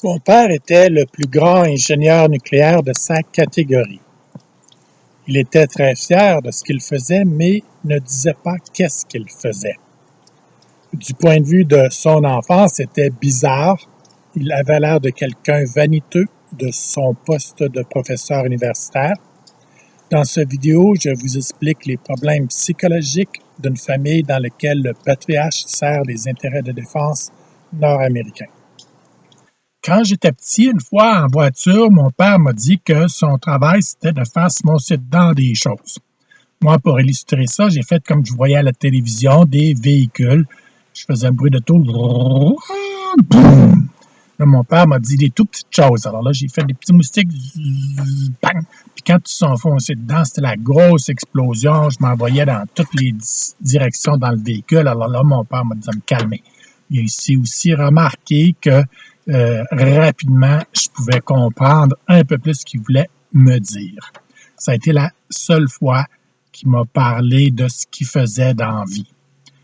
Mon père était le plus grand ingénieur nucléaire de sa catégorie. Il était très fier de ce qu'il faisait, mais ne disait pas qu'est-ce qu'il faisait. Du point de vue de son enfance, c'était bizarre. Il avait l'air de quelqu'un vaniteux de son poste de professeur universitaire. Dans cette vidéo, je vous explique les problèmes psychologiques d'une famille dans laquelle le patriarche sert les intérêts de défense nord-américains. Quand j'étais petit, une fois en voiture, mon père m'a dit que son travail, c'était de faire se monter dedans des choses. Moi, pour illustrer ça, j'ai fait comme je voyais à la télévision, des véhicules. Je faisais un bruit de tour. Là, mon père m'a dit des tout petites choses. Alors là, j'ai fait des petits moustiques. Bang! Puis quand ils sont foncés dedans, c'était la grosse explosion. Je m'envoyais dans toutes les directions dans le véhicule. Alors là, mon père m'a dit de me calmer. Il s'est aussi remarqué que rapidement, je pouvais comprendre un peu plus ce qu'il voulait me dire. Ça a été la seule fois qu'il m'a parlé de ce qu'il faisait dans la vie.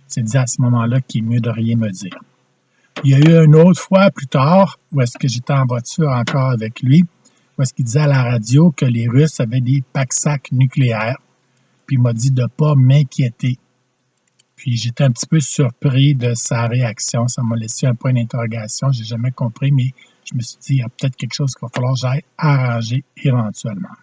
C'est dit à ce moment-là qu'il est mieux de rien me dire. Il y a eu une autre fois plus tard, où est-ce que j'étais en voiture encore avec lui, où est-ce qu'il disait à la radio que les Russes avaient des pack-sacs nucléaires, puis il m'a dit de ne pas m'inquiéter. Puis j'étais un petit peu surpris de sa réaction. Ça m'a laissé un point d'interrogation. Je n'ai jamais compris, mais je me suis dit, il y a peut-être quelque chose qu'il va falloir que j'aille arranger éventuellement.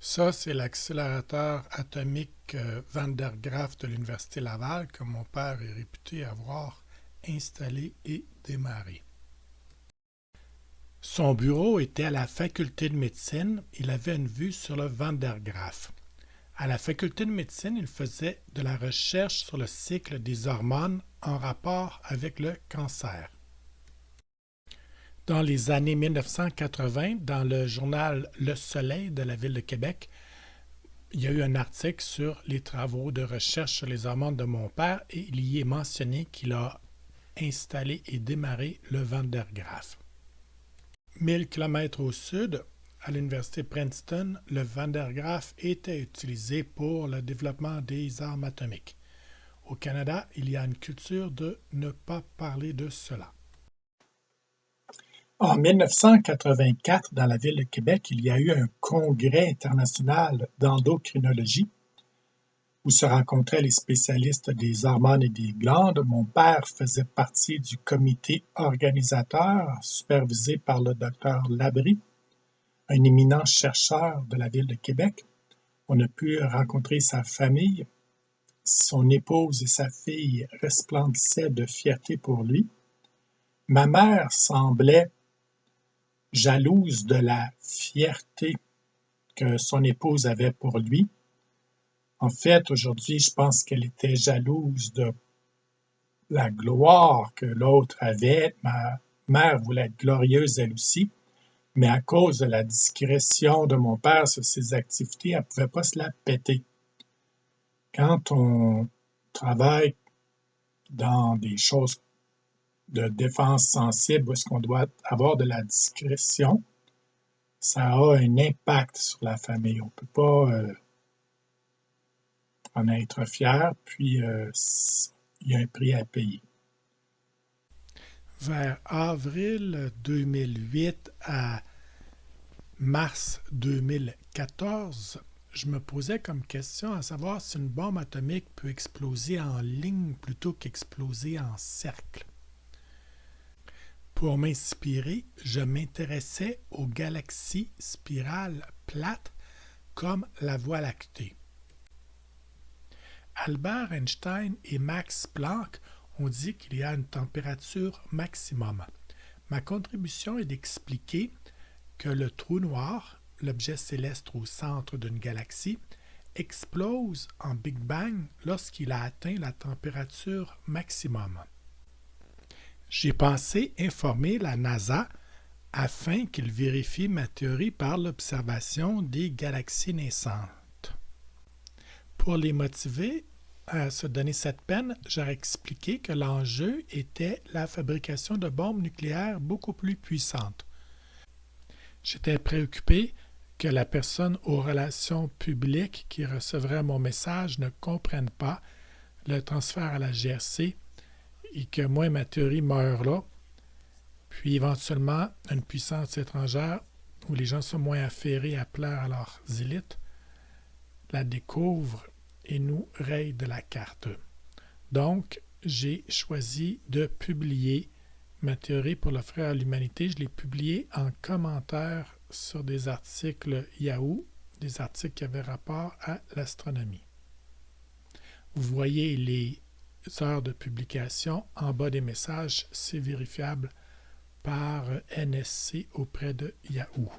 Ça, c'est l'accélérateur atomique Van der Graaf de l'Université Laval que mon père est réputé avoir installé et démarré. Son bureau était à la faculté de médecine. Il avait une vue sur le Van der Graaf. À la faculté de médecine, il faisait de la recherche sur le cycle des hormones en rapport avec le cancer. Dans les années 1980, dans le journal Le Soleil de la ville de Québec, il y a eu un article sur les travaux de recherche sur les hormones de mon père et il y est mentionné qu'il a installé et démarré le Van der Graaf. 1000 km au sud, à l'université Princeton, le Van der Graaf était utilisé pour le développement des armes atomiques. Au Canada, il y a une culture de ne pas parler de cela. En 1984, dans la ville de Québec, il y a eu un congrès international d'endocrinologie où se rencontraient les spécialistes des hormones et des glandes. Mon père faisait partie du comité organisateur supervisé par le docteur Labrie, un éminent chercheur de la ville de Québec. On a pu rencontrer sa famille. Son épouse et sa fille resplendissaient de fierté pour lui. Ma mère semblait jalouse de la fierté que son épouse avait pour lui. En fait, aujourd'hui, je pense qu'elle était jalouse de la gloire que l'autre avait. Ma mère voulait être glorieuse elle aussi, mais à cause de la discrétion de mon père sur ses activités, elle ne pouvait pas se la péter. Quand on travaille dans des choses de défense sensible où est-ce qu'on doit avoir de la discrétion, ça a un impact sur la famille. On ne peut pas en être fier, puis il y a un prix à payer. Vers avril 2008 à mars 2014, je me posais comme question à savoir si une bombe atomique peut exploser en ligne plutôt qu'exploser en cercle. Pour m'inspirer, je m'intéressais aux galaxies spirales plates comme la Voie lactée. Albert Einstein et Max Planck ont dit qu'il y a une température maximum. Ma contribution est d'expliquer que le trou noir, l'objet céleste au centre d'une galaxie, explose en Big Bang lorsqu'il a atteint la température maximum. J'ai pensé informer la NASA afin qu'il vérifie ma théorie par l'observation des galaxies naissantes. Pour les motiver à se donner cette peine, j'aurais expliqué que l'enjeu était la fabrication de bombes nucléaires beaucoup plus puissantes. J'étais préoccupé que la personne aux relations publiques qui recevrait mon message ne comprenne pas le transfert à la GRC et que moi, ma théorie meure là. Puis Puis éventuellement, une puissance étrangère, où les gens sont moins affairés à plaire à leurs élites, la découvre et nous raye de la carte. Donc, j'ai choisi de publier ma théorie pour l'offrir à l'humanité. Je l'ai publiée en commentaire sur des articles Yahoo, des articles qui avaient rapport à l'astronomie. Vous voyez les heures de publication en bas des messages, c'est vérifiable par NSC auprès de Yahoo.